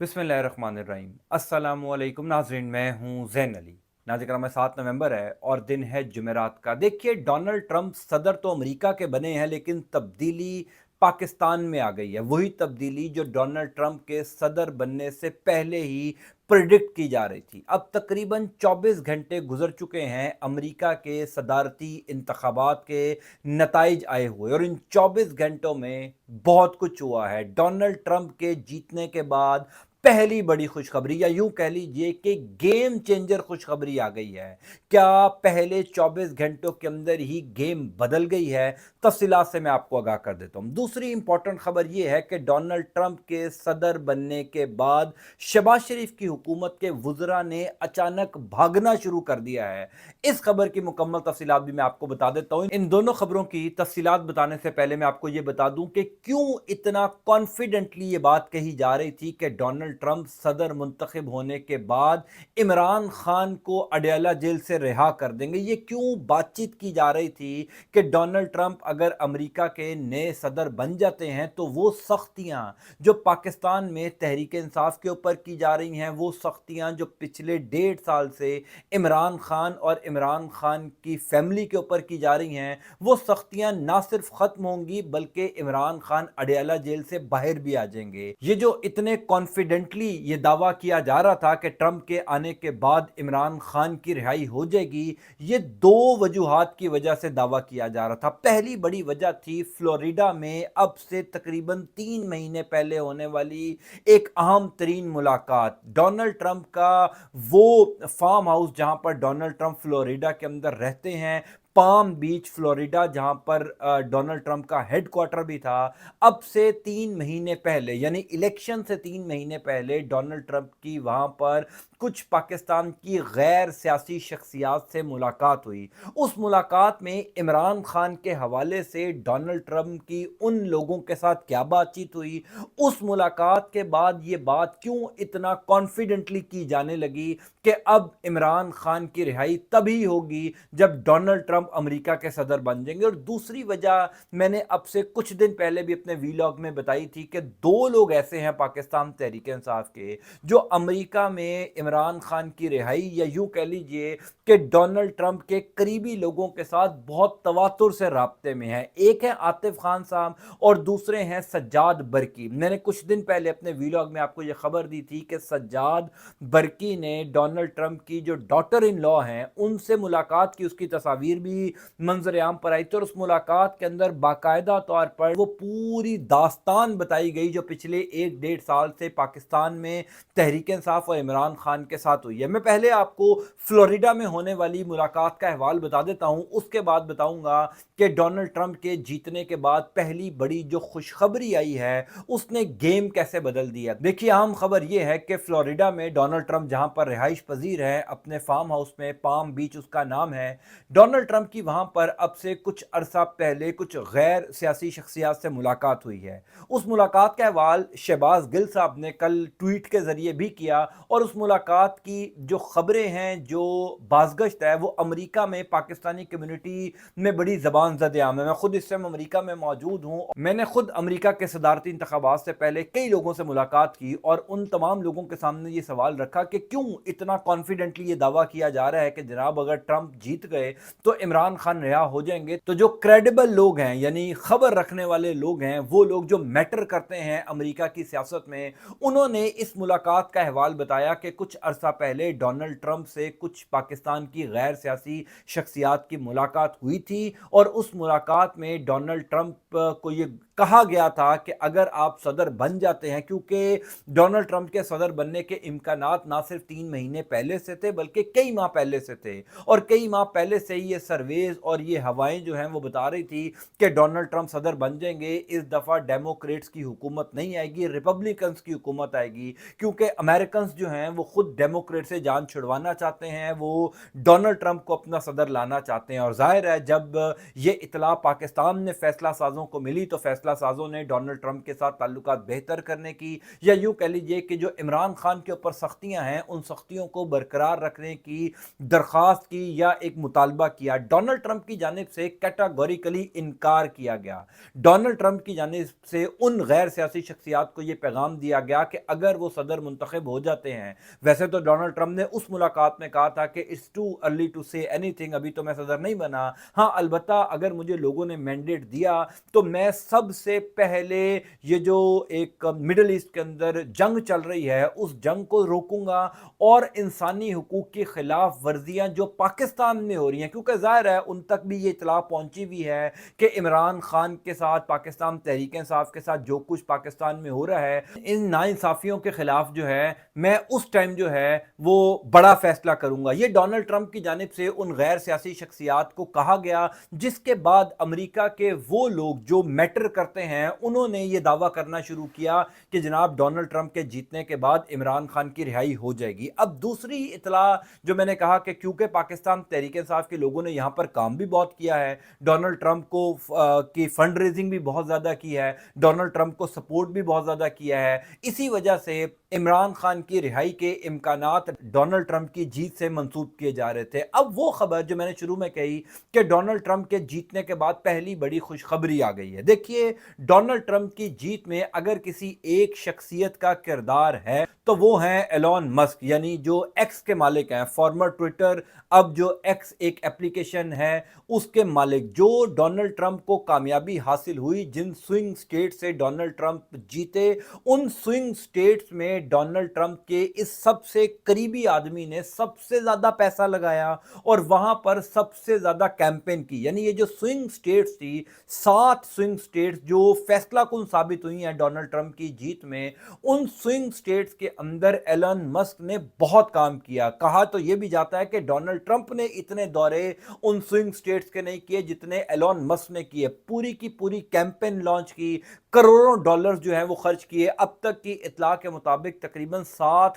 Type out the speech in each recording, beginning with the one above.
बिस्मिल्लाहिर्रहमानिर्रहीम। अस्सलामुअलैकुम नाज़रीन, मैं हूँ ज़ैन अली। नाज़रीन कराम, 7 नवंबर है और दिन है जुमेरात का। देखिए, डोनाल्ड ट्रंप सदर तो अमेरिका के बने हैं, लेकिन तब्दीली पाकिस्तान में आ गई है। वही तब्दीली जो डोनाल्ड ट्रंप के सदर बनने से पहले ही प्रिडिक्ट की जा रही थी। अब तकरीबन 24 घंटे गुजर चुके हैं अमेरिका के सदारती इंतखाबात के नताइज आए हुए, और इन 24 घंटों में बहुत कुछ हुआ है। डोनाल्ड ट्रंप के जीतने के बाद पहली बड़ी खुशखबरी, या यूं कह लीजिए कि गेम चेंजर खुशखबरी आ गई है। क्या पहले 24 घंटों के अंदर ही गेम बदल गई है? तफसीलात से मैं आपको आगाह कर देता हूं। दूसरी इंपॉर्टेंट खबर यह है कि डोनाल्ड ट्रंप के सदर बनने के बाद शहबाज शरीफ की हुकूमत के वुज़रा ने अचानक भागना शुरू कर दिया है। इस खबर की मुकम्मल तफसीलात भी मैं आपको बता देता हूं। इन दोनों खबरों की तफसीलात बताने से पहले मैं आपको यह बता दूं कि क्यों इतना कॉन्फिडेंटली ये बात कही जा रही थी कि डोनाल्ड ट्रंप सदर मुंतखब होने के बाद इमरान खान को अडयाला जेल से रिहा कर देंगे। ये क्यों बातचीत की जा रही थी कि डोनाल्ड ट्रंप अगर अमेरिका के नए सदर बन जाते हैं तो वो सख्तियां जो पाकिस्तान में तहरीक इंसाफ के ऊपर की जा रही हैं, वो सख्तियां जो पिछले 1.5 साल से इमरान खान और इमरान खान की फैमिली के ऊपर की जा रही हैं, वो सख्तियां ना सिर्फ खत्म होंगी बल्कि इमरान खान अडयाला जेल से बाहर भी आ जाएंगे। ये जो इतने कॉन्फिडेंटली ये दावा किया जा रहा था कि ट्रंप के आने के बाद इमरान खान की रिहाई हो जाएगी, ये दो वजूहात की वजह से दावा किया जा रहा था। पहली बड़ी वजह थी फ्लोरिडा में अब से तकरीबन 3 महीने पहले होने वाली एक अहम तरीन मुलाकात। डोनाल्ड ट्रंप का वो फार्म हाउस जहां पर डोनाल्ड ट्रंप फ्लोरिडा के अंदर रहते हैं, पाम बीच फ्लोरिडा, जहां पर डोनाल्ड ट्रंप का हेडक्वार्टर भी था, अब से 3 महीने पहले यानी इलेक्शन से 3 महीने पहले डोनाल्ड ट्रंप की वहां पर कुछ पाकिस्तान की गैर सियासी शख्सियात से मुलाकात हुई। उस मुलाकात में इमरान खान के हवाले से डोनाल्ड ट्रंप की उन लोगों के साथ क्या बातचीत हुई, उस मुलाकात के बाद ये बात क्यों इतना कॉन्फिडेंटली की जाने लगी कि अब इमरान खान की रिहाई तभी होगी जब डोनाल्ड ट्रंप अमेरिका के सदर बन जाएंगे। और दूसरी वजह मैंने अब से कुछ दिन पहले भी अपने वीलॉग में बताई थी कि दो लोग ऐसे हैं पाकिस्तान तहरीक इंसाफ के जो अमेरिका में इमरान खान की रिहाई, या यूं कह लीजिए कि डोनाल्ड ट्रंप के करीबी लोगों के साथ बहुत तवातुर से राब्ते में हैं। एक है आतिफ खान साहब और दूसरे हैं सज्जाद बरकी। मैंने कुछ दिन पहले अपने वीलॉग में आपको यह खबर दी थी कि सज्जाद बरकी ने डोनाल्ड ट्रंप की जो डॉटर इन लॉ हैं उनसे मुलाकात की, उसकी तस्वीर भी मंजर आम पर आई थी, और उस मुलाकात के अंदर बाकायदा तौर पर वो पूरी दास्तान बताई गई जो पिछले 1-1.5 साल से पाकिस्तान में तहरीक इंसाफ और इमरान खान के साथ हुई है। मैं पहले आपको फ्लोरिडा में होने वाली मुलाकात का अहवाल बता देता हूं, उसके बाद बताऊंगा कि डोनाल्ड ट्रंप के जीतने के बाद पहली बड़ी जो खुशखबरी आई है उसने गेम कैसे बदल दिया। देखिए, अहम खबर यह है कि फ्लोरिडा में डोनाल्ड ट्रंप जहां पर रिहाइश पजीर है अपने फार्म हाउस में, पाम बीच उसका नाम है, डोनाल्ड ट्रंप की वहां पर अब से कुछ अरसा पहले कुछ गैर सियासी शख्सियात से मुलाकात हुई है। उस मुलाकात का अहवाल शहबाज गिल साहब ने कल ट्वीट के जरिए भी किया, और उस मुलाकात की जो खबरें हैं, जो बाज़गश्त है, वो अमेरिका में पाकिस्तानी कम्युनिटी में बड़ी ज़बान ज़द-ए-आम है। मैं खुद इस समय अमेरिका में मौजूद हूँ। मैंने खुद अमेरिका के सदारती इंतखाबात से पहले कई लोगों से मुलाकात की और उन तमाम लोगों के सामने ये सवाल रखा कि क्यों इतना कॉन्फिडेंटली ये दावा किया जा रहा है कि जनाब अगर ट्रंप जीत गए तो इमरान खान रिहा हो जाएंगे। तो जो क्रेडिबल लोग हैं, यानी खबर रखने वाले लोग हैं, वो लोग जो मैटर करते हैं अमेरिका की सियासत में, उन्होंने इस मुलाकात का अहवाल बताया कि कुछ अरसा पहले डोनाल्ड ट्रंप से कुछ पाकिस्तान की गैर सियासी शख्सियात की मुलाकात हुई थी, और उस मुलाकात में डोनाल्ड ट्रंप को ये कहा गया था कि अगर आप सदर बन जाते हैं, क्योंकि डोनाल्ड ट्रंप के सदर बनने के इम्कानात ना सिर्फ 3 महीने पहले से थे बल्कि कई माह पहले से थे, और कई माह पहले से ही ये सर्वेज और ये हवाएं जो हैं वो बता रही थी कि डोनाल्ड ट्रंप सदर बन जाएंगे। इस दफ़ा डेमोक्रेट्स की हुकूमत नहीं आएगी, रिपब्लिकन्स की हुकूमत आएगी, क्योंकि अमेरिकन जो हैं वो खुद डेमोक्रेट से जान छुड़वाना चाहते हैं, वो डोनाल्ड ट्रंप को अपना सदर लाना चाहते हैं। और जाहिर है जब ये इतला पाकिस्तान में फैसला साजों को मिली तो फैसला फैसला साजों ने डोनाल्ड ट्रंप के साथ ताल्लुकात बेहतर करने की, या यूं कह लीजिए कि जो इमरान खान के ऊपर सख्तियां हैं उन सख्तियों को बरकरार रखने की दरख्वास्त की या एक मुतालबा किया, डोनाल्ड ट्रंप की जानिब से कैटेगोरिकली इनकार किया गया। डोनाल्ड ट्रंप की जानिब से उन गैर सियासी शख्सियात को यह पैगाम दिया गया कि अगर वो सदर मुंतखब हो जाते हैं, वैसे तो डोनाल्ड ट्रंप ने उस मुलाकात में कहा था कि it's too early to say anything, अभी तो मैं सदर नहीं बना, हाँ अलबत्ता अगर मुझे लोगों ने मैंडेट दिया तो मैं सबसे पहले ये जो एक मिडल ईस्ट के अंदर जंग चल रही है उस जंग को रोकूंगा और इंसानी हुकूक की खिलाफ वर्जियां जो पाकिस्तान में हो रही हैं, क्योंकि जाहिर है उन तक भी ये इतला पहुंची हुई है कि इमरान खान के साथ, पाकिस्तान तहरीक इंसाफ के साथ जो कुछ पाकिस्तान में हो रहा है, इन नाइंसाफियों के खिलाफ जो है मैं उस टाइम जो है वो बड़ा फैसला करूंगा। ये डोनाल्ड ट्रंप की जानिब से उन गैर सियासी शख्सियात को कहा गया, जिसके बाद अमेरिका के वो लोग जो मैटर करते हैं उन्होंने ये दावा करना शुरू किया कि जनाब डोनाल्ड ट्रंप के जीतने के बाद इमरान खान की रिहाई हो जाएगी। अब दूसरी इतला जो मैंने कहा कि क्योंकि पाकिस्तान तहरीक इंसाफ के लोगों ने यहां पर काम भी बहुत किया है, डोनाल्ड ट्रंप को की फंड रेजिंग भी बहुत ज्यादा की है, डोनाल्ड ट्रंप को सपोर्ट भी बहुत ज्यादा किया है, इसी वजह से इमरान खान की रिहाई के इम्कानात डोनाल्ड ट्रंप की जीत से मंसूब किए जा रहे थे। अब वो खबर जो मैंने शुरू में कही कि डोनाल्ड ट्रंप के जीतने के बाद पहली बड़ी खुशखबरी आ गई है। देखिए, डोनाल्ड ट्रंप की जीत में अगर किसी एक शख्सियत का किरदार है तो वो है एलॉन मस्क, यानी जो एक्स के मालिक हैं, फॉर्मर ट्विटर, अब जो एक्स एक एप्लीकेशन है उसके मालिक। जो डोनाल्ड ट्रंप को कामयाबी हासिल हुई, जिन स्विंग स्टेट से डोनाल्ड ट्रंप जीते, उन स्विंग स्टेट्स में डोनाल्ड ट्रंप के इस सबसे करीबी आदमी ने सबसे ज्यादा पैसा लगाया और वहां पर सबसे ज्यादा कैंपेन की। यानी ये जो स्विंग स्टेट्स थी, 7 स्विंग स्टेट्स जो फैसला कुन साबित हुई हैं डोनाल्ड ट्रंप की जीत में, उन स्विंग स्टेट्स के अंदर एलन मस्क ने बहुत काम किया। कहा तो यह भी जाता है कि डोनाल्ड ट्रंप ने इतने दौरे उन स्विंग स्टेट्स के नहीं किए जितने एलन मस्क ने किए। पूरी की पूरी कैंपेन लॉन्च की, करोड़ों डॉलर जो है वो खर्च किए। अब तक की इतला के मुताबिक तकरीबन 7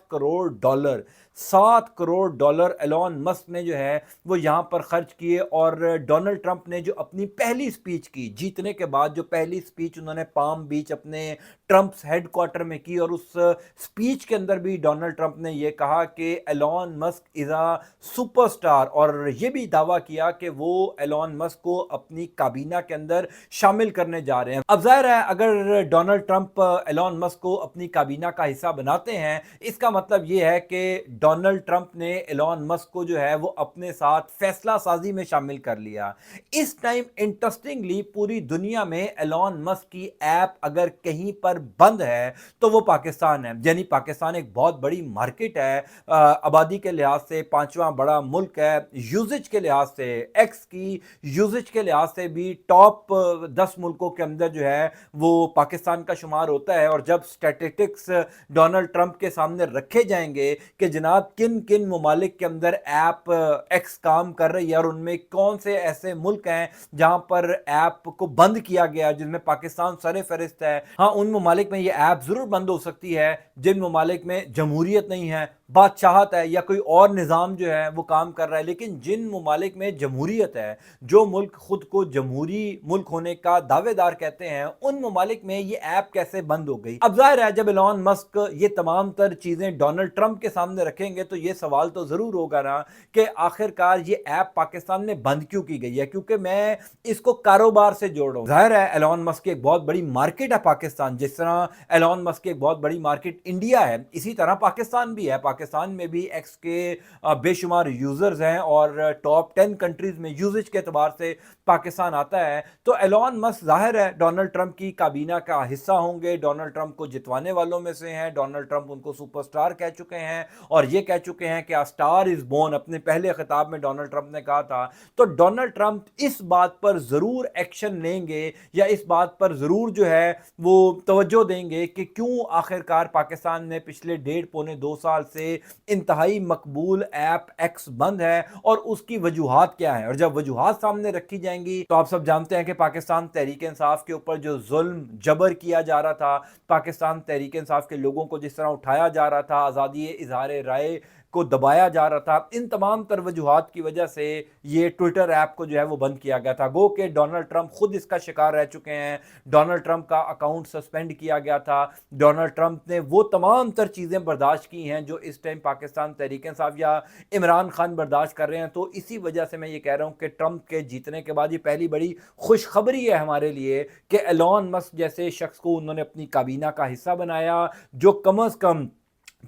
करोड़ डॉलर एलॉन मस्क ने जो है वो यहां पर खर्च किए। और डोनाल्ड ट्रंप ने जो अपनी पहली स्पीच की जीतने के बाद, जो पहली स्पीच उन्होंने पाम बीच अपने ट्रंप्स हेडक्वार्टर में की, और उस स्पीच के अंदर भी डोनाल्ड ट्रंप ने यह कहा कि Elon Musk is a superstar, और यह भी दावा किया कि वो एलॉन मस्क को अपनी काबीना के अंदर शामिल करने जा रहे हैं। अब जाहिर है अगर डोनाल्ड ट्रंप एलॉन मस्क को अपनी काबीना का हिस्सा बनाते हैं, इसका मतलब यह है कि डोनाल्ड ट्रंप ने एलॉन मस्क को जो है वो अपने साथ फैसला साजी में शामिल कर लिया। इस टाइम इंटरेस्टिंगली पूरी दुनिया में एलॉन मस्क की ऐप अगर कहीं पर बंद है तो वो पाकिस्तान है। यानी पाकिस्तान एक बहुत बड़ी मार्केट है, आबादी के लिहाज से 5वां बड़ा मुल्क है, यूजेज के लिहाज से, एक्स की यूजेज के लिहाज से भी टॉप 10 मुल्कों के अंदर जो है वो पाकिस्तान का शुमार होता है। और जब स्टैटिस्टिक्स डोनाल्ड ट्रंप के सामने रखे जाएंगे कि जनाब किन किन ममालिक के अंदर ऐप एक्स काम कर रही है और उनमें कौन से ऐसे मुल्क हैं जहां पर ऐप को बंद किया गया, जिनमें पाकिस्तान सरे फहरिस्त है। हाँ, उन ममालिक में ये ऐप जरूर बंद हो सकती है जिन ममालिक में जमहूरियत नहीं है, बादशाहत है, या कोई और निज़ाम जो है वो काम कर रहा है। लेकिन जिन ममालिक में जमहूरियत है, जो मुल्क खुद को जमहूरी मुल्क होने का दावेदार कहते हैं, उन ममालिक में ये ऐप कैसे बंद हो गई। अब जाहिर है जब एलॉन मस्क ये तमाम तर चीजें डोनाल्ड ट्रंप के सामने रखेंगे तो ये सवाल तो जरूर होगा ना कि आखिरकार ये ऐप पाकिस्तान में बंद क्यों की गई है, क्योंकि मैं इसको कारोबार से जोड़ रहा हूं। जाहिर है एलॉन मस्क की एक बहुत बड़ी मार्केट है पाकिस्तान, जिस तरह एलॉन मस्क की एक बहुत बड़ी मार्केट इंडिया है, इसी तरह पाकिस्तान भी है। पाकिस्तान में भी एक्स के बेशुमार यूजर्स हैं और टॉप 10 कंट्रीज में यूजेज के एतबार से पाकिस्तान आता है। तो एलॉन मस्क जाहिर है डोनाल्ड ट्रंप की काबीना का हिस्सा होंगे, डोनाल्ड ट्रंप को जितवाने वालों में से हैं। डोनाल्ड ट्रंप उनको सुपरस्टार कह चुके हैं और ये कह चुके हैं कि आ स्टार इज बोर्न, अपने पहले खिताब में डोनाल्ड ट्रंप ने कहा था। तो डोनाल्ड ट्रंप इस बात पर जरूर एक्शन लेंगे या इस बात पर जरूर जो है वो तवज्जो देंगे कि क्यों आखिरकार पाकिस्तान में पिछले 1.5-2 साल से इंतहाई मकबूल ऐप एक्स बंद है और उसकी वजूहात क्या है। और जब वजूहात सामने रखी जाएंगी तो आप सब जानते हैं कि पाकिस्तान तहरीक इंसाफ के ऊपर जो जुल्म जबर किया जा रहा था, पाकिस्तान तहरीक इंसाफ के लोगों को जिस तरह उठाया जा रहा था, आज़ादी इजहार राय को दबाया जा रहा था। इन तमाम तर वजूहात की वजह से ये ट्विटर ऐप को जो है वो बंद किया गया था। गो कि डोनाल्ड ट्रंप खुद इसका शिकार रह चुके हैं। डोनाल्ड ट्रंप का अकाउंट सस्पेंड किया गया था। डोनाल्ड ट्रंप ने वो तमाम तर चीज़ें बर्दाश्त की हैं जो इस टाइम पाकिस्तान तहरीक इंसाफ या इमरान खान बर्दाश्त कर रहे हैं। तो इसी वजह से मैं ये कह रहा हूँ कि ट्रंप के जीतने के बाद ये पहली बड़ी खुशखबरी है हमारे लिए कि एलॉन मस्क जैसे शख्स को उन्होंने अपनी काबीना का हिस्सा बनाया, जो कम अज़ कम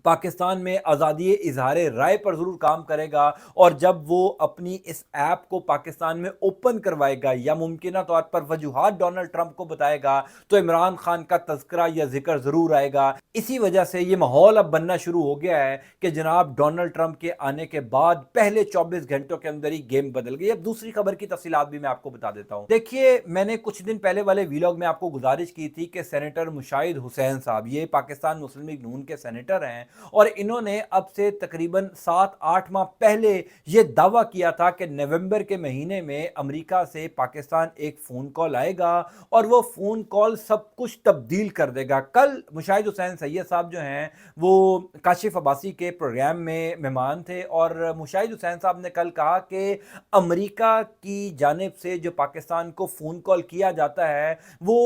पाकिस्तान में आज़ादी इजहार राय पर ज़रूर काम करेगा। और जब वो अपनी इस ऐप को पाकिस्तान में ओपन करवाएगा या मुमकिन तौर पर वजूहात डोनाल्ड ट्रंप को बताएगा, तो इमरान खान का तज़किरा या जिक्र ज़रूर आएगा। इसी वजह से ये माहौल अब बनना शुरू हो गया है कि जनाब डोनाल्ड ट्रंप के आने के बाद पहले 24 घंटों के अंदर ही गेम बदल गई। अब दूसरी खबर की तफसीलात भी मैं आपको बता देता हूँ। देखिए, मैंने कुछ दिन पहले वाले वीलॉग में आपको गुजारिश की थी कि सेनेटर मुशाहिद हुसैन साहब, ये पाकिस्तान मुस्लिम लीग नून के सेनेटर हैं, और इन्होंने अब से तकरीबन 7-8 माह पहले यह दावा किया था कि नवंबर के महीने में अमेरिका से पाकिस्तान एक फ़ोन कॉल आएगा और वो फ़ोन कॉल सब कुछ तब्दील कर देगा। कल मुशाहिद हुसैन सैयद साहब जो हैं वो काशिफ अब्बासी के प्रोग्राम में मेहमान थे, और मुशाहिद हुसैन साहब ने कल कहा कि अमेरिका की जानिब से जो पाकिस्तान को फ़ोन कॉल किया जाता है वो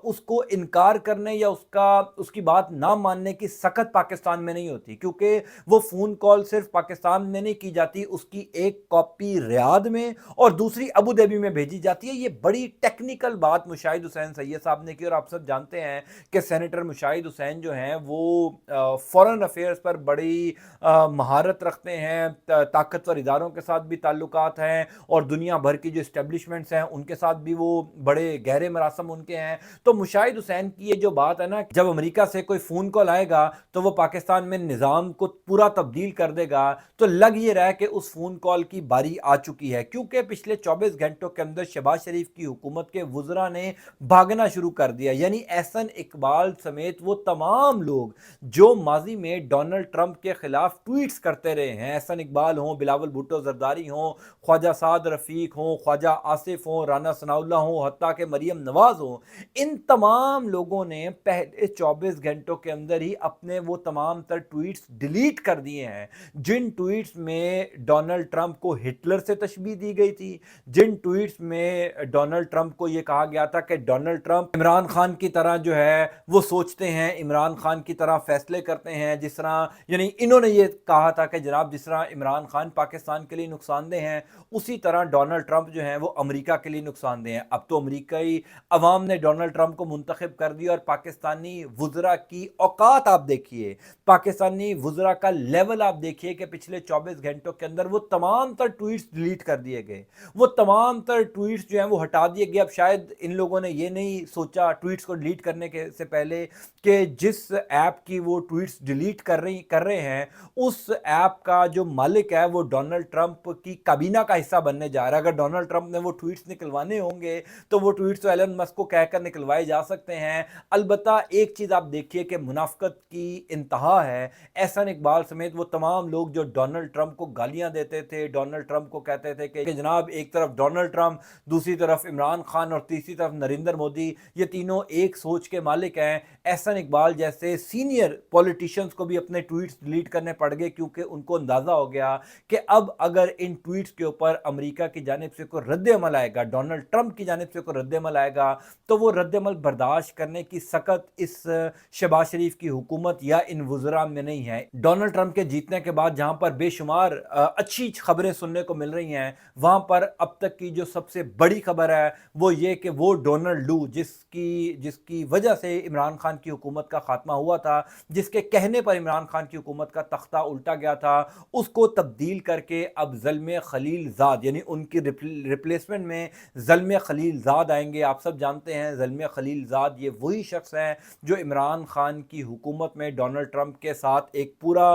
उसको इनकार करने या उसकी बात ना मानने की सख्त पाकिस्तान में नहीं होती, क्योंकि वो फ़ोन कॉल सिर्फ पाकिस्तान में नहीं की जाती, उसकी एक कॉपी रियाद में और दूसरी अबू धाबी में भेजी जाती है। ये बड़ी टेक्निकल बात मुशाहिद हुसैन सैयद साहब ने की, और आप सब जानते हैं कि सेनेटर मुशाहिद हुसैन जो हैं वो फॉरेन अफेयर्स पर बड़ी महारत रखते हैं, ताकतवर इदारों के साथ भी ताल्लुकात हैं, और दुनिया भर की जो इस्टेब्लिशमेंट्स हैं उनके साथ भी वो बड़े गहरे मरासम उनके हैं। तो मुशाहिद हुसैन की ये जो बात है ना, जब अमेरिका से कोई फ़ोन कॉल आएगा तो वो पाकिस्तान में निज़ाम को पूरा तब्दील कर देगा, तो लग ये रहा है कि उस फ़ोन कॉल की बारी आ चुकी है, क्योंकि पिछले 24 घंटों के अंदर शहबाज शरीफ की हुकूमत के वज़रा ने भागना शुरू कर दिया। यानी एहसन इकबाल समेत वो तमाम लोग जो माजी में डोनाल्ड ट्रंप के खिलाफ ट्वीट्स करते रहे हैं, एहसन इकबाल हों, बिलावल भुट्टो जरदारी हों, ख्वाजा साद रफ़ीक हों, ख्वाजा आसिफ हों, राना सनाउल्लाह हों, हत्ता के मरियम नवाज़ हों, इन तमाम लोगों ने पहले 24 घंटों के अंदर ही अपने वो तमाम तर ट्वीट्स डिलीट कर दिए हैं। जिन ट्वीट्स में डोनाल्ड ट्रंप को हिटलर से तशबीह दी गई थी, जिन ट्वीट्स में डोनाल्ड ट्रंप को ये कहा गया था कि डोनाल्ड ट्रंप इमरान खान की तरह जो है वो सोचते हैं, इमरान खान की तरह फैसले करते हैं, जिस तरह यानी इन्होंने ये कहा था कि जनाब जिस तरह इमरान खान पाकिस्तान के लिए नुकसानदेह हैं, उसी तरह डोनाल्ड ट्रंप जो हैं वो अमेरिका के लिए नुकसानदेह हैं। अब तो अमेरिकी अवाम ने डोनाल्ड ट्रंप को मुंतखब कर दिया, और पाकिस्तानी वुज़रा की औकात आप देखिए, पाकिस्तानी वुज़रा का लेवल आप देखिए कि पिछले 24 घंटों के अंदर वो तमाम तर ट्वीट्स डिलीट कर दिए गए, वो तमाम तर ट्वीट्स जो हैं वो हटा दिए गए। अब शायद इन लोगों ने ये नहीं सोचा ट्वीट्स को डिलीट करने के से पहले कि जिस ऐप की वो ट्वीट्स डिलीट कर रहे हैं, उस ऐप का जो मालिक है वो डोनाल्ड ट्रंप की काबीना का हिस्सा बनने जा रहा है। अगर डोनाल्ड ट्रंप ने वो ट्वीट्स निकलवाने होंगे तो वो ट्वीट्स तो एलन मस्क को कहकर निकलवाए जा सकते हैं। अलबत्ता एक चीज़ आप देखिए कि मुनाफिकत की इंतहा है। एहसन इकबाल समेत वो तमाम लोग जो डोनाल्ड ट्रंप को गालियां देते थे, डोनाल्ड ट्रंप को कहते थे कि जनाब एक तरफ डोनाल्ड ट्रंप, दूसरी तरफ इमरान खान और तीसरी तरफ नरेंद्र मोदी, ये तीनों एक सोच के मालिक हैं। एहसन इकबाल जैसे सीनियर पॉलिटिशियंस को भी अपने ट्वीट्स डिलीट करने पड़ गए, क्योंकि उनको अंदाज़ा हो गया कि अब अगर इन ट्वीट्स के ऊपर अमेरिका की जानिब से कोई रद्द अमल आएगा, डोनाल्ड ट्रंप की जानिब से कोई रद्द अमल आएगा, तो वो रद्द अमल बर्दाश्त करने की सकत इस शहबाज शरीफ की हुकूमत या इन वुज़रा में नहीं है। डोनाल्ड ट्रंप के जीतने के बाद जहां पर बेशुमार अच्छी खबरें सुनने को मिल रही हैं, वहां पर अब तक की जो सबसे बड़ी खबर है वो ये कि वो डोनाल्ड लू जिसकी वजह से इमरान खान की हुकूमत का खात्मा हुआ था, जिसके कहने पर इमरान खान की हुकूमत का तख्ता उल्टा गया था, उसको तब्दील करके अब ज़ल्मे खलीलज़ाद यानी उनकी रिप्लेसमेंट में ज़ल्मे खलीलज़ाद आएंगे। आप सब जानते हैं ज़ल्मे खलीलज़ाद ये वही शख्स हैं जो इमरान खान की हुकूमत में डोनाल्ड ट्रंप के साथ एक पूरा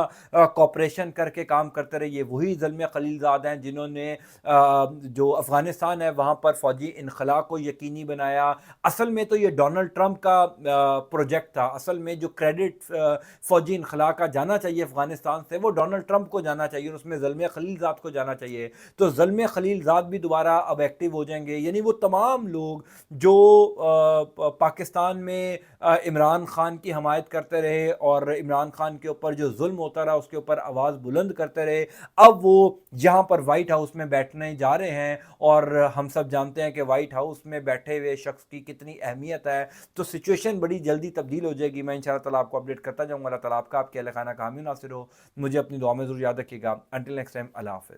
कॉपरेशन करके काम करते रहे। ये वही ज़ल्मे खलीलज़ाद हैं जिन्होंने जो अफ़गानिस्तान है वहाँ पर फ़ौजी इनख़ला को यकीनी बनाया। असल में तो ये डोनाल्ड ट्रंप का प्रोजेक्ट था। असल में जो क्रेडिट फ़ौजी इनख़ला का जाना चाहिए अफ़गानिस्तान से, वो डोनाल्ड ट्रंप को जाना चाहिए, और उसमें ज़ल्मे खलीलज़ाद को जाना चाहिए। तो ज़ल्मे खलीलज़ाद भी दोबारा अब एक्टिव हो जाएंगे। यानी वो तमाम लोग जो पाकिस्तान में इमरान खान की हमायत करते रहे और عمران خان کے اوپر جو ظلم ہوتا رہا اس کے اوپر آواز بلند کرتے رہے، اب وہ جہاں پر وائٹ ہاؤس میں بیٹھنے جا رہے ہیں، اور ہم سب جانتے ہیں کہ وائٹ ہاؤس میں بیٹھے ہوئے شخص کی کتنی اہمیت ہے، تو سچویشن بڑی جلدی تبدیل ہو جائے گی۔ میں انشاءاللہ تعالیٰ آپ کو اپڈیٹ کرتا جاؤں گا۔ اللہ تعالیٰ آپ کا، آپ کے اہل خانہ کا حامی ناصر ہو۔ مجھے اپنی دعا میں ضرور یاد رکھیے گا۔ انٹل نیکسٹ ٹائم، اللہ حافظ۔